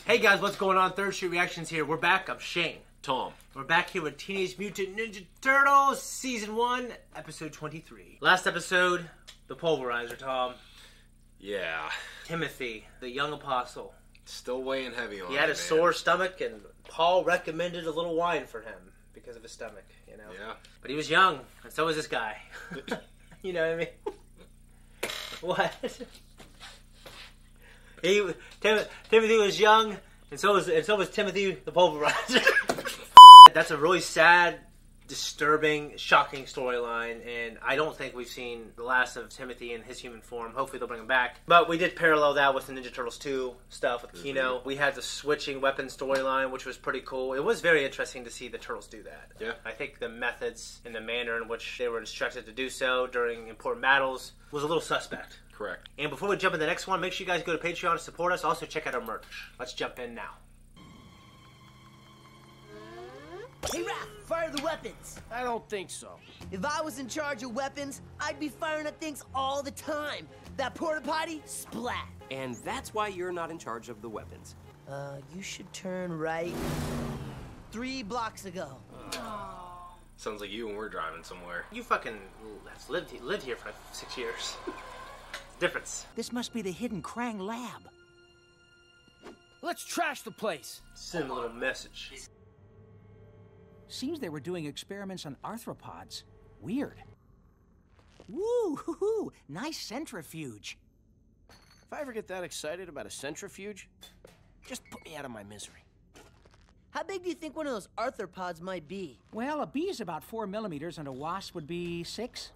Hey guys, what's going on? Third Street Reactions here. We're back. I'm Shane. Tom. We're back here with Teenage Mutant Ninja Turtles, Season 1, Episode 23. Last episode, the Pulverizer, Tom. Yeah. Timothy, the young apostle. Still weighing heavy on him. He had a sore stomach, and Paul recommended a little wine for him because of his stomach, you know? Yeah. But he was young, and so was this guy. You know what I mean? What? Timothy was young, and so was Timothy the Pulverizer. That's a really sad, disturbing, shocking storyline, and I don't think we've seen the last of Timothy in his human form. Hopefully they'll bring him back. But we did parallel that with the Ninja Turtles 2 stuff with Kino. We had the switching weapon storyline, which was pretty cool. It was very interesting to see the Turtles do that. Yeah. I think the methods and the manner in which they were instructed to do so during important battles was a little suspect. Correct. And before we jump in the next one, make sure you guys go to Patreon to support us. Also, check out our merch. Let's jump in now. Hey, Raph, fire the weapons. I don't think so. If I was in charge of weapons, I'd be firing at things all the time. That porta potty, splat. And that's why you're not in charge of the weapons. You should turn right 3 blocks ago. Sounds like you when we're driving somewhere. You fucking have lived here for like 6 years. Difference. This must be the hidden Krang lab. Let's trash the place. Send a little message. Seems they were doing experiments on arthropods. Weird. Woo, hoo, hoo. Nice centrifuge. If I ever get that excited about a centrifuge, just put me out of my misery. How big do you think one of those arthropods might be? Well, a bee is about 4 millimeters and a wasp would be 6.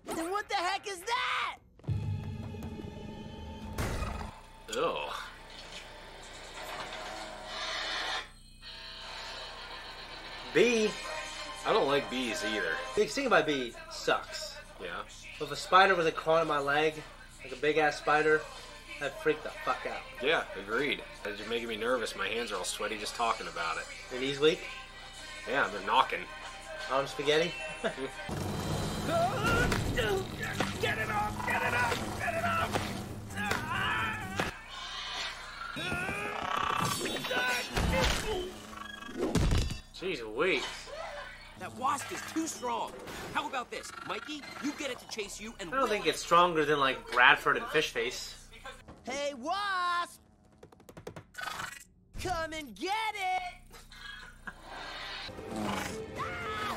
Then what the heck is that? Ew. Bee. I don't like bees either. Big thing about bee sucks. Yeah. If a spider was crawling on my leg, like a big ass spider, I'd freak the fuck out. Yeah, agreed. You're making me nervous. My hands are all sweaty just talking about it. Your knees weak? Yeah, they're knocking. Arm spaghetti? Get it off! Get it off! Get it off! Jeez Louise. That wasp is too strong. How about this? Mikey, you get it to chase you and... I don't think it's stronger than like Bradford and Fishface. Hey, wasp! Come and get it!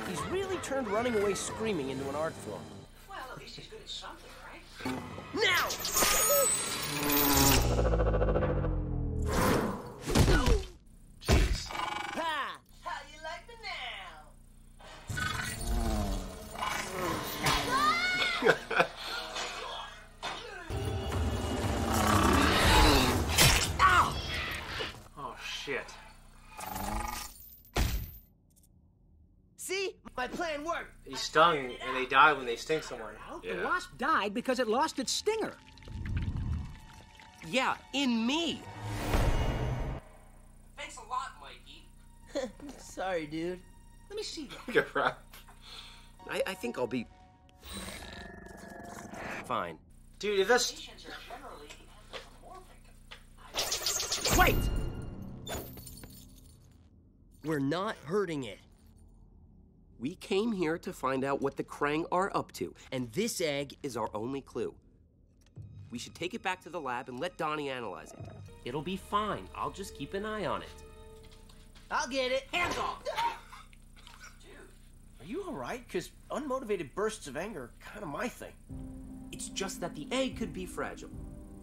He's really turned running away screaming into an art form. Well, at least he's good at something, right? Now! Jeez. Ha! How you like me now? Ow! Oh shit. See? My plan worked. He stung and they die when they sting someone. Yeah. The wasp died because it lost its stinger. Yeah, in me. Thanks a lot, Mikey. Sorry, dude. Let me see that. You're right. I think I'll be... fine. Dude, if that's... Patients are generally anthropomorphic. Wait! We're not hurting it. We came here to find out what the Krang are up to, and this egg is our only clue. We should take it back to the lab and let Donnie analyze it. It'll be fine. I'll just keep an eye on it. I'll get it. Hands off! Are you alright? Because unmotivated bursts of anger are kind of my thing. It's just that the egg could be fragile.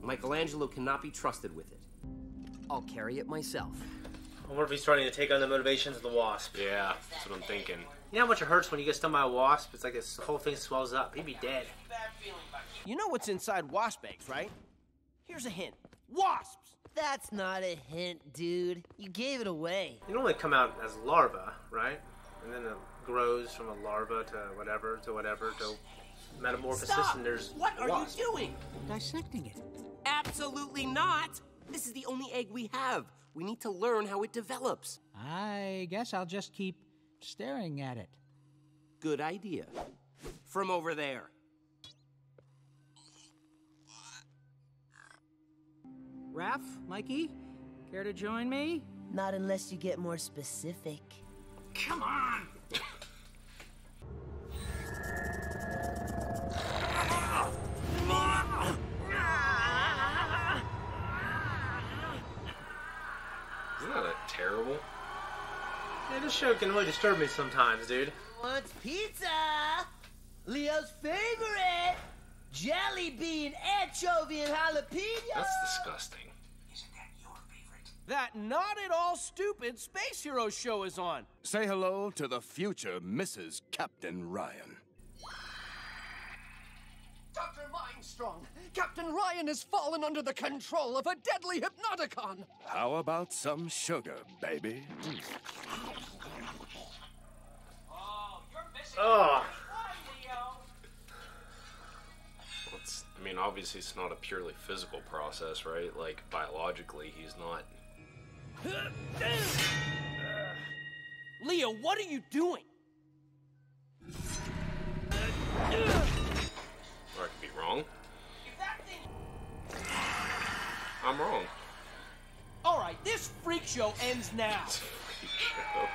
Michelangelo cannot be trusted with it. I'll carry it myself. I wonder if he's starting to take on the motivations of the wasp. Yeah, that's what I'm thinking. You know how much it hurts when you get stung by a wasp? It's like this whole thing swells up. He'd be dead. You know what's inside wasp eggs, right? Here's a hint. Wasps! That's not a hint, dude. You gave it away. They normally come out as larvae, right? And then it grows from a larva to whatever, to metamorphosis, Stop! and there's What are wasp. you doing? Dissecting it. Absolutely not! This is the only egg we have. We need to learn how it develops. I guess I'll just keep staring at it. Good idea. From over there. Raph, Mikey, Care to join me? Not unless you get more specific. Come on! Isn't that terrible? Yeah, this show can really disturb me sometimes, dude. Wants pizza? Leo's favorite! Jelly bean, anchovy, and jalapeno! That's disgusting. Isn't that your favorite? That not at all stupid Space Hero show is on. Say hello to the future Mrs. Captain Ryan. Dr. Mindstrong, Captain Ryan has fallen under the control of a deadly hypnoticon. How about some sugar, baby? Oh, you're missing Oh. I mean, obviously it's not a purely physical process, right? Like, biologically, he's not... Leo, what are you doing? Or I could be wrong. I'm wrong. All right, this freak show ends now. Freak show.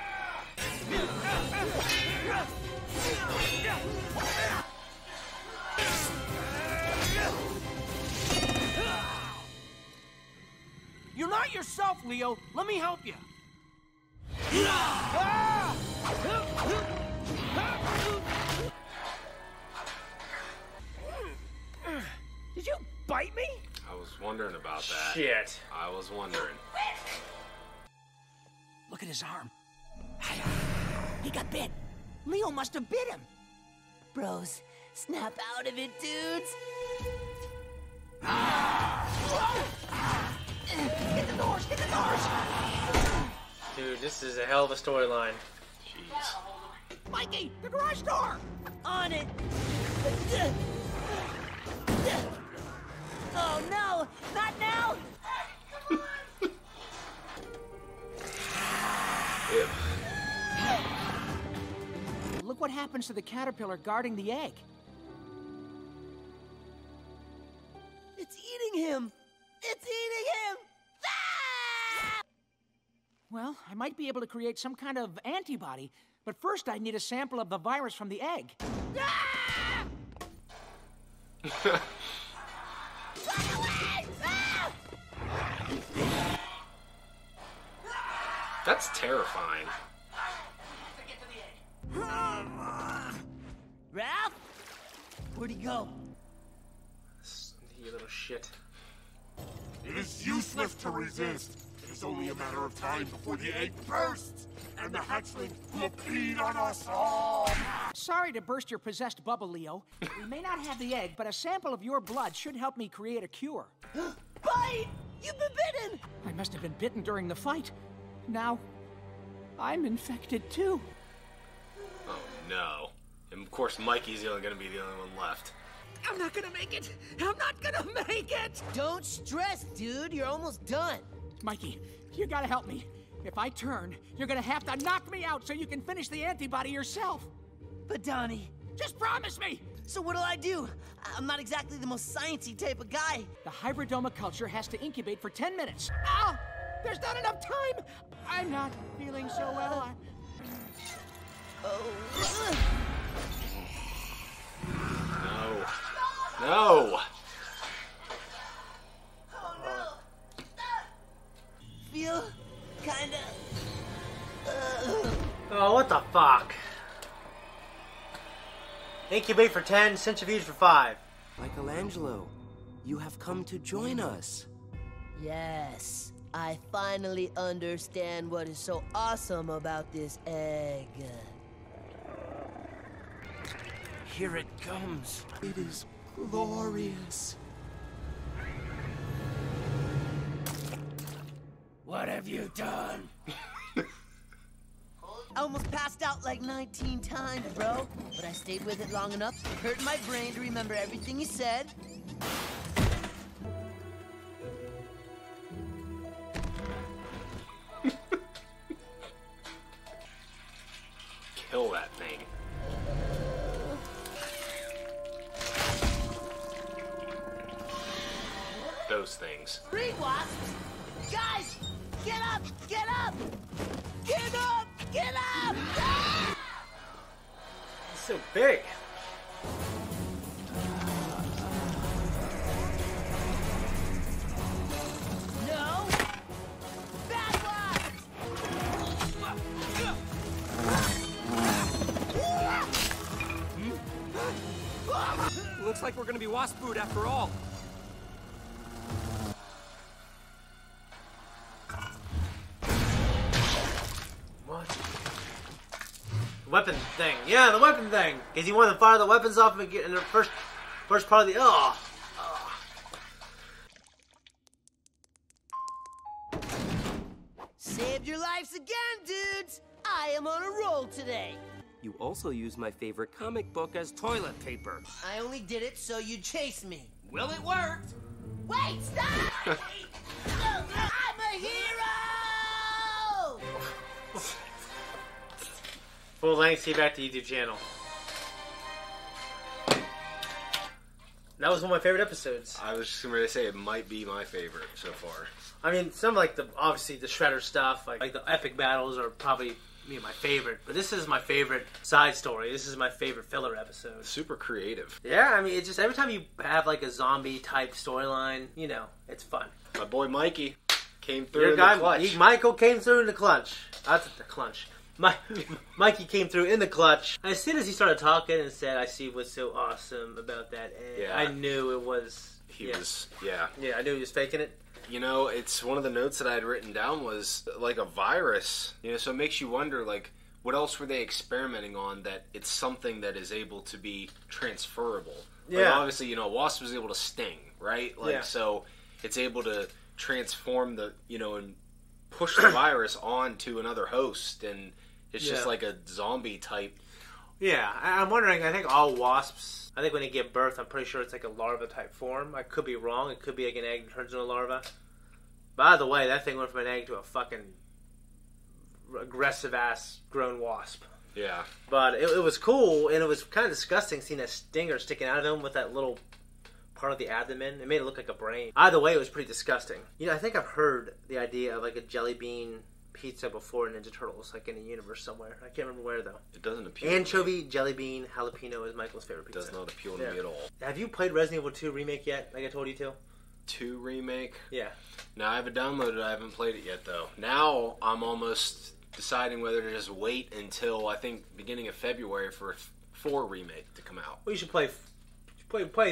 You're not yourself, Leo. Let me help you. Did you bite me? I was wondering about that. Shit. I was wondering. Look at his arm. He got bit. Leo must have bit him. Bros, snap out of it, dudes! Get the doors! Get the doors! Dude, this is a hell of a storyline. Jeez. Mikey, the garage door! On it! Oh no! Not now! Ew. Look what happens to the caterpillar guarding the egg. It's eating him! It's eating him! Ah! Well, I might be able to create some kind of antibody, but first I need a sample of the virus from the egg. Ah! Run away! Ah! That's terrifying. Ralph? Where'd he go? You little shit. It is useless to resist. It is only a matter of time before the egg bursts, and the hatchling will feed on us all. Sorry to burst your possessed bubble, Leo. We may not have the egg, but a sample of your blood should help me create a cure. Bite! You've been bitten! I must have been bitten during the fight. Now, I'm infected too. Oh, no. And of course, Mikey's going to be the only one left. I'm not gonna make it! I'm not gonna make it! Don't stress, dude. You're almost done. Mikey, you gotta help me. If I turn, you're gonna have to knock me out so you can finish the antibody yourself. But Donnie, Just promise me! so what'll I do? I'm not exactly the most sciencey type of guy. The hybridoma culture has to incubate for 10 minutes. Ah! There's not enough time! I'm not feeling so well. No. No! Oh no! Feel kinda. Oh, what the fuck? Incubate for 10, centrifuge for 5. Michelangelo, you have come to join us. Yes, I finally understand what is so awesome about this egg. Here it comes. It is glorious. What have you done? I almost passed out like 19 times, bro. But I stayed with it long enough to hurt my brain to remember everything you said. Kill that thing. Those things. Breed wasps! Guys, Get up! Get up! Get up! Get up! Ah! He's so big. No! Bad luck! Looks like we're gonna be wasp food after all. What? Weapon thing. Yeah, the weapon thing. Because you want to fire the weapons off and get in the first part of the... Oh. Saved your lives again, dudes! I am on a roll today. You also use my favorite comic book as toilet paper. I only did it so you'd chase me. Well, it worked. Wait, stop! I'm a hero! Full length, see back to YouTube channel. That was one of my favorite episodes. I was just going to say it might be my favorite so far. I mean, some like obviously the Shredder stuff, like the epic battles are probably my favorite. But this is my favorite side story. This is my favorite filler episode. Super creative. Yeah, I mean, it's just every time you have like a zombie type storyline, you know, it's fun. My boy Mikey came through Your in guy, the clutch. Michael came through in the clutch. That's the clutch. Mikey came through in the clutch. As soon as he started talking and said, "I see what's so awesome about that," Yeah. I knew it was. He was, yeah. Yeah, I knew he was faking it. You know, it's one of the notes that I had written down was like a virus. You know, so it makes you wonder, like, what else were they experimenting on that it's something that is able to be transferable? Like, Yeah. obviously, you know, wasp was able to sting, right? Like, Yeah. so it's able to transform the, you know, and push the virus onto another host, and it's just Yeah. like a zombie type. Yeah, I'm wondering, I think all wasps, I think when they give birth, I'm pretty sure it's like a larva type form. I could be wrong. It could be like an egg that turns into a larva. By the way, that thing went from an egg to a fucking aggressive ass grown wasp. Yeah. But it was cool, and it was kind of disgusting seeing that stinger sticking out of him with that little part of the abdomen. It made it look like a brain. Either way, it was pretty disgusting. You know, I think I've heard the idea of like a jelly bean pizza before Ninja Turtles, like in a universe somewhere. I can't remember where though. It doesn't appeal. Anchovy, jelly bean, jalapeno is Michael's favorite pizza. Does not appeal to me at all. Have you played Resident Evil 2 Remake yet, like I told you to? 2 remake? Yeah. No, I have it downloaded. I haven't played it yet, though. Now I'm almost deciding whether to just wait until, I think, beginning of February for 4 remake to come out. Well, you should play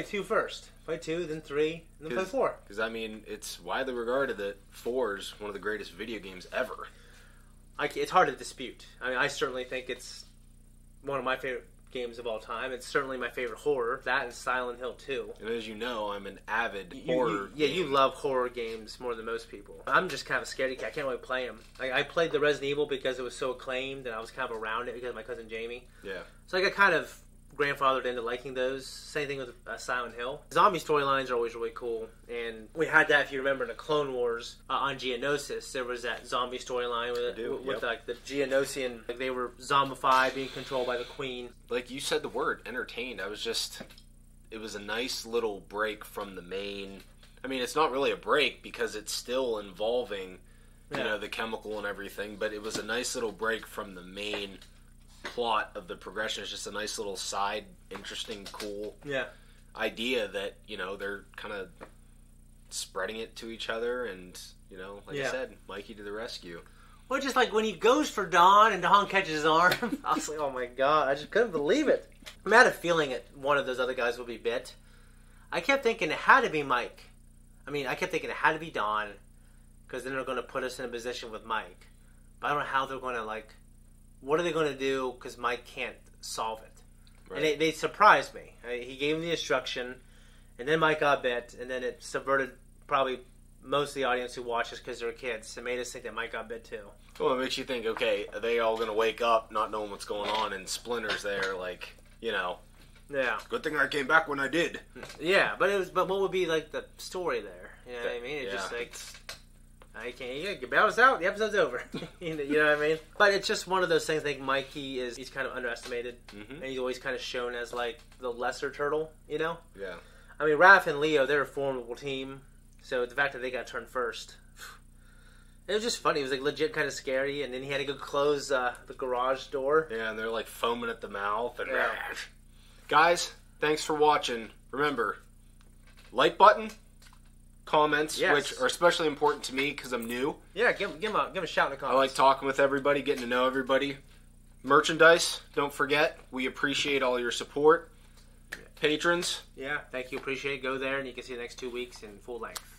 2 first. Play 2, then 3, and then play 4. Because, I mean, it's widely regarded that 4 is one of the greatest video games ever. It's hard to dispute. I mean, I certainly think it's one of my favorite games of all time. It's certainly my favorite horror. That and Silent Hill 2. And as you know, I'm an avid horror you love horror games more than most people. I'm just kind of a scaredy cat. I can't really play them. Like, I played the Resident Evil because it was so acclaimed, and I was kind of around it because of my cousin Jamie. Yeah. So I got kind of grandfathered into liking those. Same thing with Silent Hill. Zombie storylines are always really cool, and we had that, if you remember, in the Clone Wars on Geonosis. There was that zombie storyline with like the Geonosian, like they were zombified, being controlled by the Queen. Like you said the word, entertained. It was a nice little break from the main. I mean, it's not really a break because it's still involving, you know, the chemical and everything, but it was a nice little break from the main plot of the progression. It's just a nice little side, interesting, cool idea that, you know, they're kind of spreading it to each other, and, you know, like I said, Mikey to the rescue. Well, just like when he goes for Dawn and Dawn catches his arm, I was like, oh my god, I just couldn't believe it. I had a feeling that one of those other guys would be bit. I kept thinking it had to be Mike. I mean, I kept thinking it had to be Dawn, because then they're going to put us in a position with Mike. But I don't know how they're going to, like, what are they going to do because Mike can't solve it? Right. And they surprised me. He gave him the instruction, and then Mike got bit, and then it subverted probably most of the audience who watches because they're kids. It made us think that Mike got bit too. Well, it makes you think, okay, are they all going to wake up not knowing what's going on, and Splinter's there, like, you know. Yeah. Good thing I came back when I did. Yeah, but what would be like the story there? You know what I mean? It's just like, I can't. You bail us out. The episode's over. You know what I mean? But it's just one of those things. I think Mikey he's kind of underestimated, and he's always kind of shown as like the lesser turtle. You know? Yeah. I mean, Raph and Leo, they're a formidable team. So the fact that they got turned first, It was just funny. It was like legit kind of scary, and then he had to go close the garage door. Yeah, and they're like foaming at the mouth. And Yeah. Guys, thanks for watching. Remember, like button, comments, Yes. which are especially important to me because I'm new. Yeah, give him a shout in the comments. I like talking with everybody, getting to know everybody. Merchandise, don't forget. We appreciate all your support. Patrons. Yeah, thank you. Appreciate it. Go there, and you can see the next 2 weeks in full length.